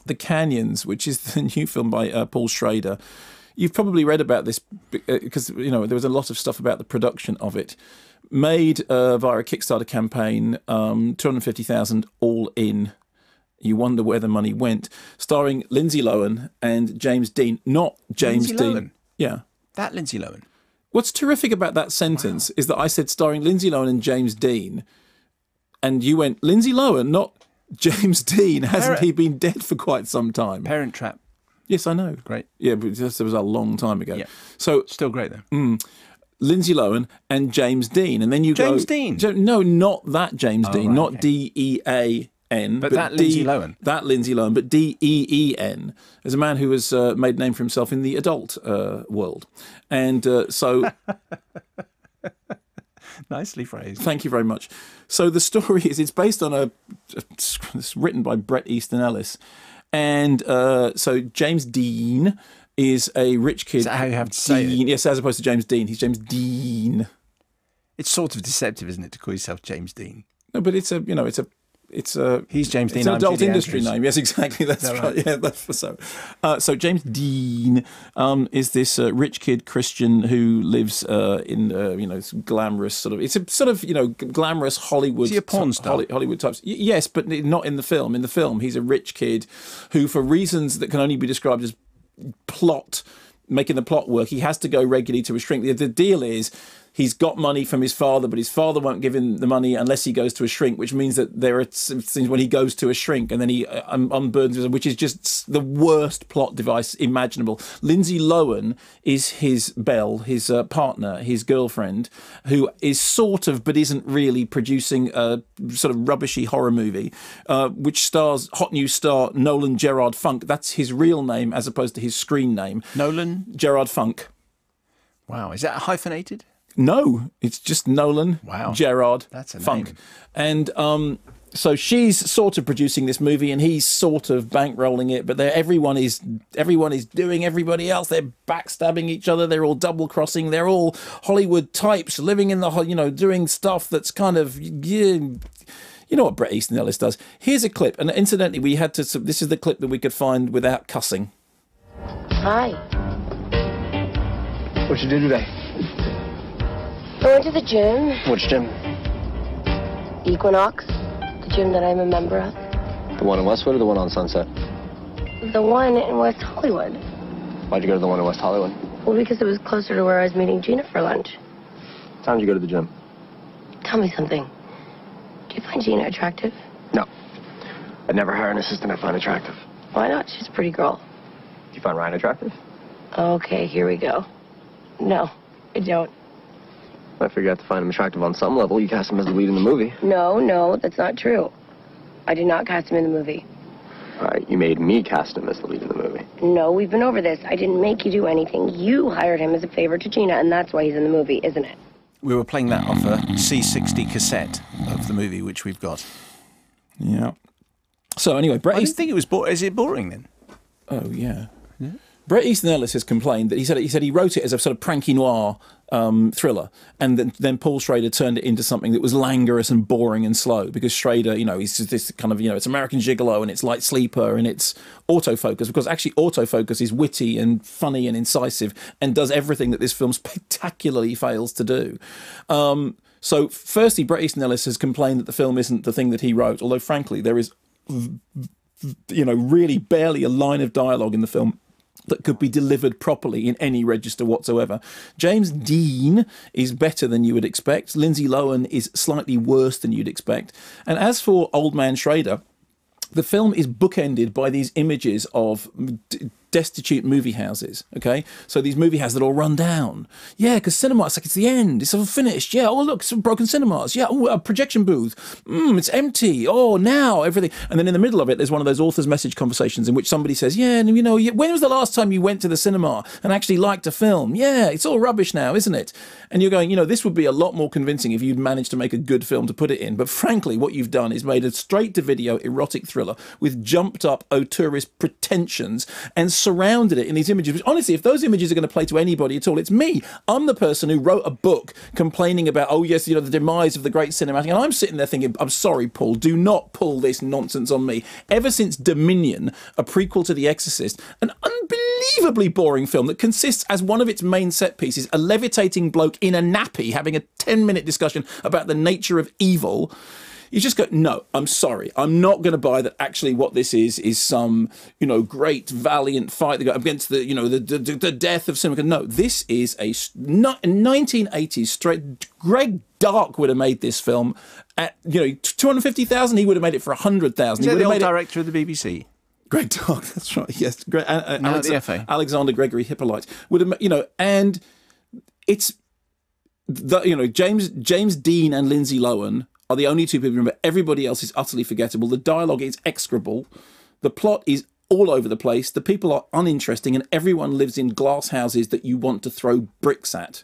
The Canyons, which is the new film by Paul Schrader. You've probably read about this because, you know, there was a lot of stuff about the production of it. Made via a Kickstarter campaign, 250,000 all in. You wonder where the money went. Starring Lindsay Lohan and James Dean. Not James Lindsay Dean. Lohan? Yeah. That Lindsay Lohan. What's terrific about that sentence is that I said starring Lindsay Lohan and James Dean, and you went, Lindsay Lohan, not James Dean. Hasn't he been dead for quite some time? Parent Trap. Yes, I know. Great. Yeah, but this was a long time ago. Yeah. So Still great, though. Lindsay Lohan and James Dean. And then you James Dean? No, not that James Dean. right, Not okay. D-E-A-N. But that Lindsay Lohan. That Lindsay Lohan, but D-E-E-N. As a man who has made a name for himself in the adult world. And so... Nicely phrased. Thank you very much. So the story is, it's based on it's written by Bret Easton Ellis. And so James Dean is a rich kid. Is that how you have to say it? Yes, as opposed to James Dean. He's James Dean. It's sort of deceptive, isn't it, to call yourself James Dean? No, but it's a He's James Dean. It's an I'm adult Julie industry Andrews. name. Yes, exactly. That's right. Yeah, that's so. So James Dean is this rich kid Christian who lives in this glamorous sort of. It's a sort of glamorous Hollywood. Is he a porn star? Hollywood types. Yes, but not in the film. In the film, he's a rich kid who, for reasons that can only be described as making the plot work, he has to go regularly to a shrink. The deal is, he's got money from his father, but his father won't give him the money unless he goes to a shrink, which means that there are things when he goes to a shrink and then he unburdens, which is just the worst plot device imaginable. Lindsay Lohan is his Belle, his partner, his girlfriend, who is sort of, but isn't really, producing a sort of rubbishy horror movie, which stars hot new star Nolan Gerard Funk. That's his real name as opposed to his screen name. Nolan Gerard Funk. Wow, is that hyphenated? No, it's just Nolan Gerard That's a Funk. name. And so she's sort of producing this movie and he's sort of bankrolling it, but everyone is doing everybody else. They're backstabbing each other. They're all double crossing. They're all Hollywood types living in the, doing stuff that's kind of, you know what Bret Easton Ellis does. Here's a clip. And incidentally, this is the clip that we could find without cussing. Hi. What'd you do today? I went to the gym. Which gym? Equinox. The gym that I'm a member of. The one in Westwood or the one on Sunset? The one in West Hollywood. Why'd you go to the one in West Hollywood? Well, because it was closer to where I was meeting Gina for lunch. What time did you go to the gym? Tell me something. Do you find Gina attractive? No. I'd never hire an assistant I find attractive. Why not? She's a pretty girl. Do you find Ryan attractive? Okay, here we go. No, I don't. I figure you have to find him attractive on some level. You cast him as the lead in the movie. No, that's not true. I did not cast him in the movie. All right, you made me cast him as the lead in the movie. No, we've been over this. I didn't make you do anything. You hired him as a favor to Gina, and that's why he's in the movie, isn't it? We were playing that off a C60 cassette of the movie, which we've got. Yeah. So anyway, Bret I didn't think it was boring. Is it boring then? Oh, yeah. Bret Easton Ellis has complained that he said he wrote it as a sort of pranky noir thriller, and then Paul Schrader turned it into something that was languorous and boring and slow, because Schrader, he's just this kind of, it's American Gigolo and it's Light Sleeper and it's autofocus, because actually autofocus is witty and funny and incisive and does everything that this film spectacularly fails to do. So firstly, Bret Easton Ellis has complained that the film isn't the thing that he wrote, although frankly there is really barely a line of dialogue in the film that could be delivered properly in any register whatsoever. James Dean is better than you would expect. Lindsay Lohan is slightly worse than you'd expect. And as for Old Man Schrader, the film is bookended by these images of destitute movie houses, okay? So these movie houses that all run down. Yeah, because cinema, it's like it's the end. It's all finished. Yeah, oh, look, some broken cinemas. Yeah, oh, a projection booth. It's empty. Oh, now everything. And then in the middle of it, there's one of those author's message conversations in which somebody says, yeah, and when was the last time you went to the cinema and actually liked a film? Yeah, it's all rubbish now, isn't it? And you're going, this would be a lot more convincing if you'd managed to make a good film to put it in. But frankly, what you've done is made a straight-to-video erotic thriller with jumped-up auteurist pretensions and surrounded it in these images. Which, honestly, if those images are going to play to anybody at all, it's me. I'm the person who wrote a book complaining about, oh yes, you know, the demise of the great cinematic, and I'm sitting there thinking, I'm sorry, Paul, do not pull this nonsense on me. Ever since Dominion, a prequel to The Exorcist, an unbelievably boring film that consists as one of its main set pieces a levitating bloke in a nappy having a 10-minute discussion about the nature of evil. You just go, no, I'm sorry. I'm not going to buy that actually what this is some, you know, great, valiant fight against the, you know, the death of cinema. No, this is a 1980s straight. Greg Dark would have made this film at, you know, 250,000. He would have made it for 100,000. Is that the old director of the BBC? Greg Dark, that's right, yes. The FA. Alexander Gregory Hippolyte would have, you know, and it's, you know, James Dean and Lindsay Lohan are the only two people who remember. Everybody else is utterly forgettable. The dialogue is execrable. The plot is all over the place. The people are uninteresting, and everyone lives in glass houses that you want to throw bricks at.